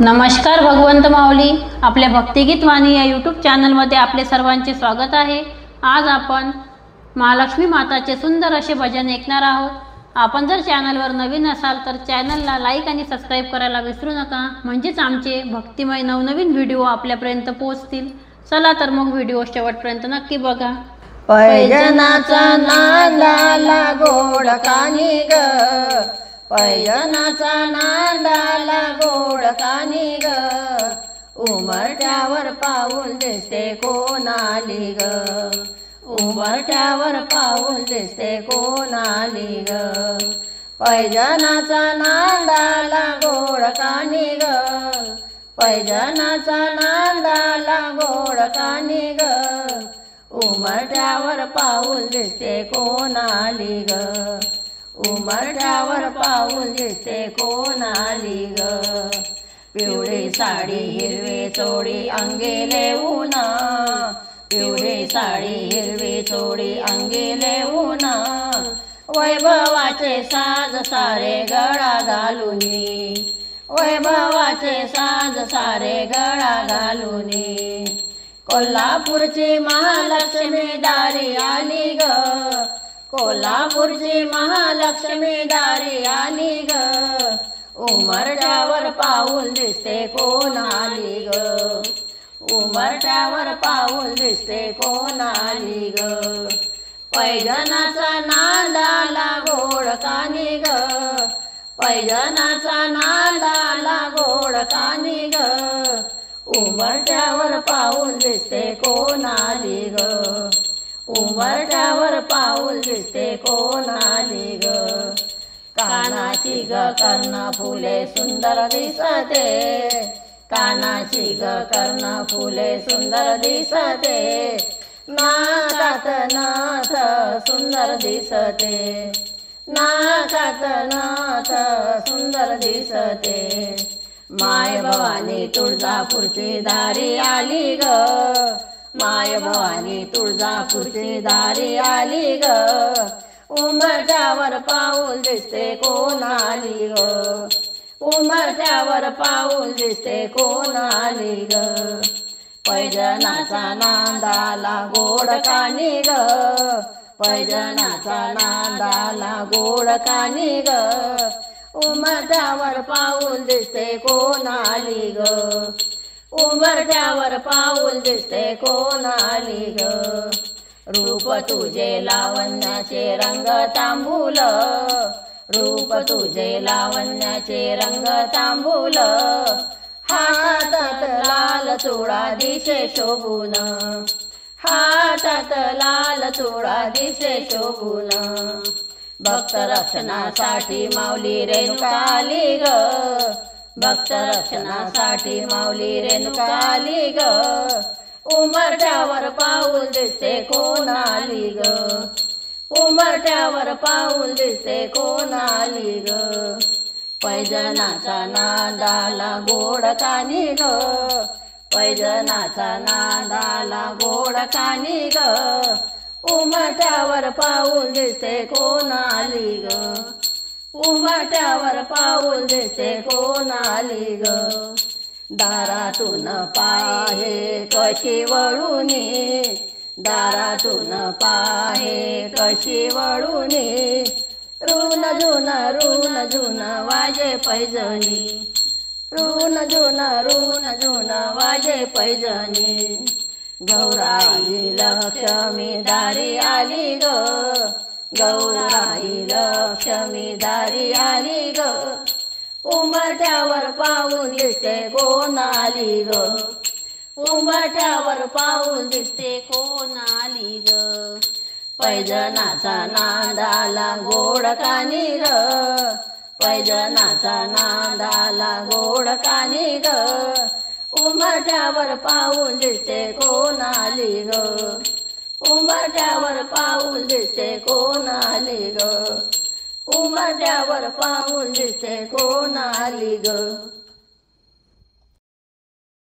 नमस्कार भगवंत माऊली, आपल्या भक्तिगीत वाणी या यूट्यूब चॅनलमध्ये आपले सर्वांचे स्वागत आहे। आज आपण महालक्ष्मी माताचे सुंदर असे भजन ऐकणार आहोत। आपण जर चॅनलवर नवीन असाल तर चॅनलला लाईक आणि सबस्क्राईब करायला विसरू नका, म्हणजेच आमचे भक्तिमय नवनवीन व्हिडिओ आपल्यापर्यंत पोहोचतील। चला तर मग व्हिडिओ शेवटपर्यंत नक्की बघा। पैजनाचा नांदाला गोड कानी ग, पैजनाचा नांदाला गोड कानी ग, उमरट्यावर पाऊल दिसते कोण आली ग, उमरट्यावर पाऊल दिसते कोण आली ग, पैजनाचा नांदाला गोड कानी ग, पैजनाचा नांदाला गोड कानी ग, उमरट्यावर पाऊल दिसते कोण आली ग, उमरट्यावर पाऊल दिसते कोण आली ग, पिवळी साडी हिरवी चोडी अंगेले उना, पिवळी साडी हिरवी चोडी अंगेले उना, वैभवाचे साज सारे गळा घालुनी, वैभवाचे साज सारे गळा घालुनी, कोल्हापूरची महालक्ष्मी दारी आली ग, कोल्हापूरची महालक्ष्मी दारी आली ग, उमरट्यावर पाऊल दिसते कोण आली ग, उमरट्यावर पाऊल दिसते कोण आली ग, पैजनाचा नांदाला गोड कानी ग, पैजनाचा नांदाला गोड कानी ग, उमरट्यावर पाऊल दिसते कोण आली ग, उमरट्यावर पाऊल दिसते कोण आली ग, कानाची ग कर्ण फुले सुंदर दिसते, कानाची ग कर्ण फुले सुंदर दिसते, नाकात नाथ सुंदर दिसते, नाकात नाथ सुंदर दिसते, माय भवानी तुळजापूरची दारी आली ग, माय भवानी तुळजापूरची दारी आली ग, उमरट्यावर पाऊल दिसते कोण आली ग, उमरट्यावर पाऊल दिसते कोण आली ग, पैजनाचा नांदाला गोड कानी ग, पैजनाचा नांदाला गोड कानी ग, उमरट्यावर पाऊल दिसते कोण आली ग, उमरट्यावर पाऊल दिसते कोण आली ग, रूप तुझे लावण्याचे रंग तांबूल, रूप तुझे लावण्याचे रंग तांबूल, हातात लाल चुडा दिसे शोभून, हातात लाल चुडा दिसे शोभून, भक्त रक्षणासाठी माऊली रेणुका आली ग, भक्त रक्षणासाठी माऊली रेणुका आली ग, उमरट्यावर पाऊल दिसते कोण आली ग, उमरट्यावर पाऊल दिसते कोण आली ग, पैजनाचा नांदाला गोड कानी ग, पैजनाचा नांदाला गोड कानी ग, उमरट्यावर पाऊल दिसते कोण आली ग, उमरट्यावर पाऊल दिसते कोण आली ग, दारातून पाहे कशी वळुनी, दारातून पाहे कशी वळुनी, रून झुन वाजे पैजनी, रून झुन वाजे पैजनी, गौराई लक्ष्मी दारी आली ग, गौराई लक्ष्मी दारी आली ग, उमरट्यावर पाऊल दिसते कोण आली ग, उमरट्यावर पाऊल दिसते कोण आली ग, पैजनाचा नांदाला गोड कानी ग, पैजनाचा नांदाला गोड कानी ग, उमरट्यावर पाऊल दिसते कोण आली ग, उमरट्यावर पाऊल दिसते कोण आली ग, उमरट्यावर पाऊल दिसते कोण आली ग.